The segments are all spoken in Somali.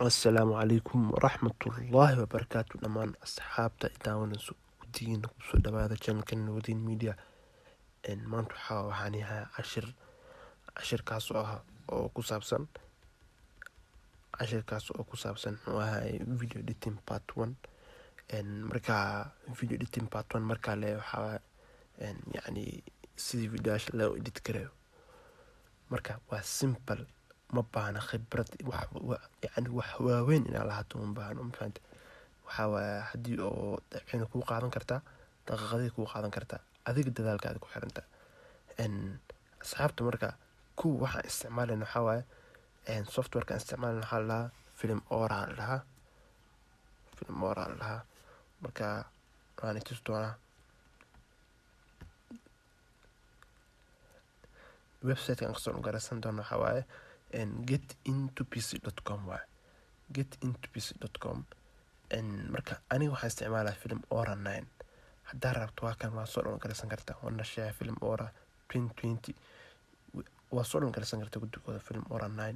السلام عليكم ورحمة الله وبركاته دمان أصحابتا إداونا ودين kusoo dhawaada channelkan Nurdin Media maanta waxaan yahay cashirkaas oo ku saabsan muxuu ahaay video editing part 1 marka video editing part 1 marka le waxa yani sidii videoyaasha loo edit karayo marka waa simple ma baahna khibrad yani wax waaweyn inaad lahaato ma baahna mafahanti waxa waa hadii oo dabciina ku qaadan kartaa daqiiqadii ku qaadan kartaa adiga dadaalkaada ku xiranta asxaabta marka waxaan isticmaalayna waxa waaye software kan isticmaalayna waxa la film ora laha marka waan tusi doonaa website kan kasoo garaysan doona waxa waaye getintopc.com marka aniga waxaan isticmaalaa film ora 9 haddaa rabto waa kan waa soo dhan garaysan kartaa waa nashaa film ora 2020 waa soo dhan garaysan kartaa guddigooda film ora 9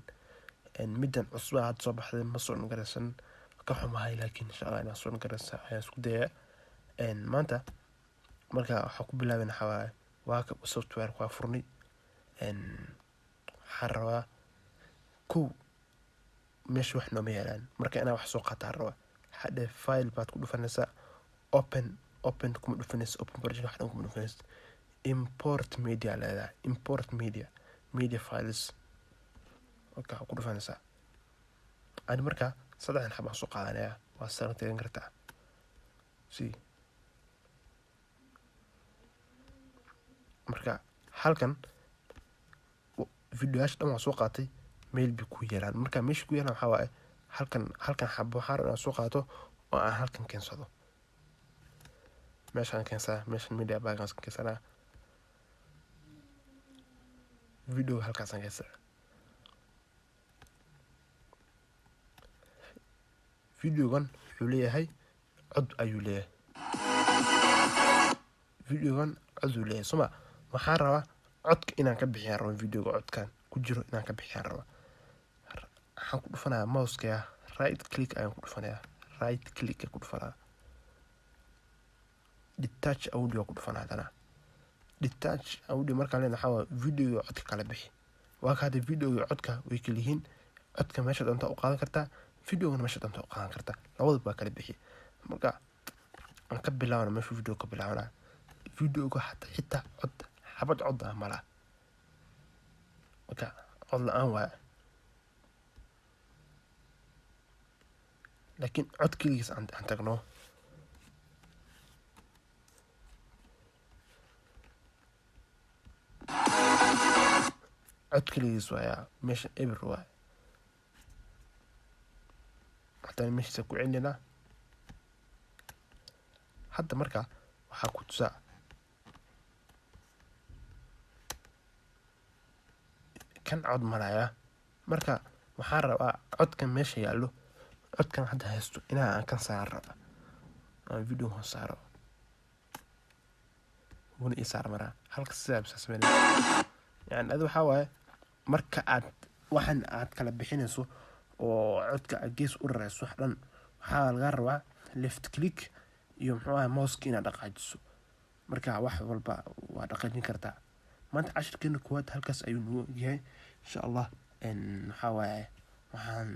middan cusub aad soo baxday ma soo dhan garaysan ka xumahay laakiin insha Allah inaan soo dhan garaysan ayaan isku dayaa maanta marka waxaan ku bilaabana waxa waaye waa ka software waa furnay xarwa meesha wax nooma yeelaan marka inaa wax soo qaataa raba hadda file baad ku dhufanaysaa open kuma dhufanaysa open project wax dhan kuma dhufanaysa import media leedahay import media files okay ku dhufanaysaa ani marka saddexdan xabaan soo qaadanaya waa saan tagan kartaa marka halkan videoyaasha dhan waa soo qaatay meel bi ku yeelaan marka meesha ku yeelaan waxa waaye halkan xabo waxaan rabaa soo qaato oo aan halkan keensado meeshaan keensaa meeshan media background keensana video halkaas aan keensaa videogan wuxuu leeyahay cod ayuu leeyahay soma waxaan rabaa codka inaan ka bixiyaan rabo videoga codkan ku jiro inaan ka bixiyaan rabo waxaan ku dhufanayaa mouse-ka right click ayaan ku dhufanayaa detach audio ku dhufanaa detach audio marka leena waxa waa videoga codka kala bixi waa ka hadii videoga codka way kala yihiin codka meesha doonta u qaadan kartaa videoga meesha doonta u qaadan kartaa labadaba kala bixi marka aan ka bilaabana meesha video ka bilaabana videoga xitaa cod xabad cod ah mala marka cod la'aan waa laakiin cod keligiis aan tagno cod keligiis waa meesha eber waa haddana meesha ku celinaa hadda marka waxaa ku tusaa kan cod malaya marka waxaan rabaa codkan meesha yaallo codkan hadda haysto inaa aan kan saaro aan video ho saaro wuna ii saar maraa halka sidaa bisa sameynaa yani adi waxaa waaye marka waxaan aad kala bixinayso oo codka aad gees u rarayso wax dhan waxaa laga rabaa left click iyo muxuu ahaa mouse-ka inaad dhaqaajiso marka wax walba waa dhaqaajin kartaa maanta cashirkeena koowaad halkaas ayuu noo yahay insha Allah waxaa waaye waxaan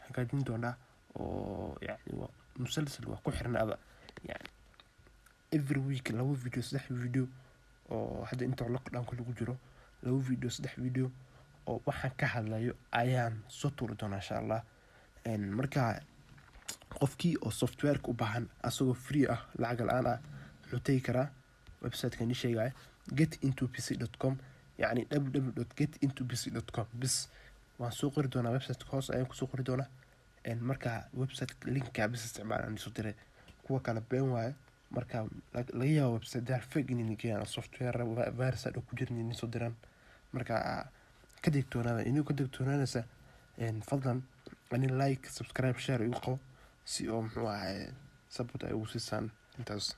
hagaajin doonaa oo yani musalsal waa ku xirnaada yani every week 2 video 3 video oo hadda inta lockdown lagu jiro 2 video 3 video oo waxaan ka hadlayo ayaan soo tuuri doonaa insha Allah marka qofkii oo software-ka u baahan asagoo free ah lacag la'aan ah wuxuu tagi karaa website-kan ii sheegay getintopc.com yani www.getintopc.com bis waan soo qori doonaa website-ka hoos ayaan ku soo qori doonaa marka website link-ka bis isticmaalaan soo diray kuwa kala been waaye marka laga yaabo website-da fake inay keenaan software virus ku jirin inay soo diraan marka ka digtoonaanaysa fadlan ani like subscribe share igu qabo si oo muxuu ahaay support ay ugu siisaan intaas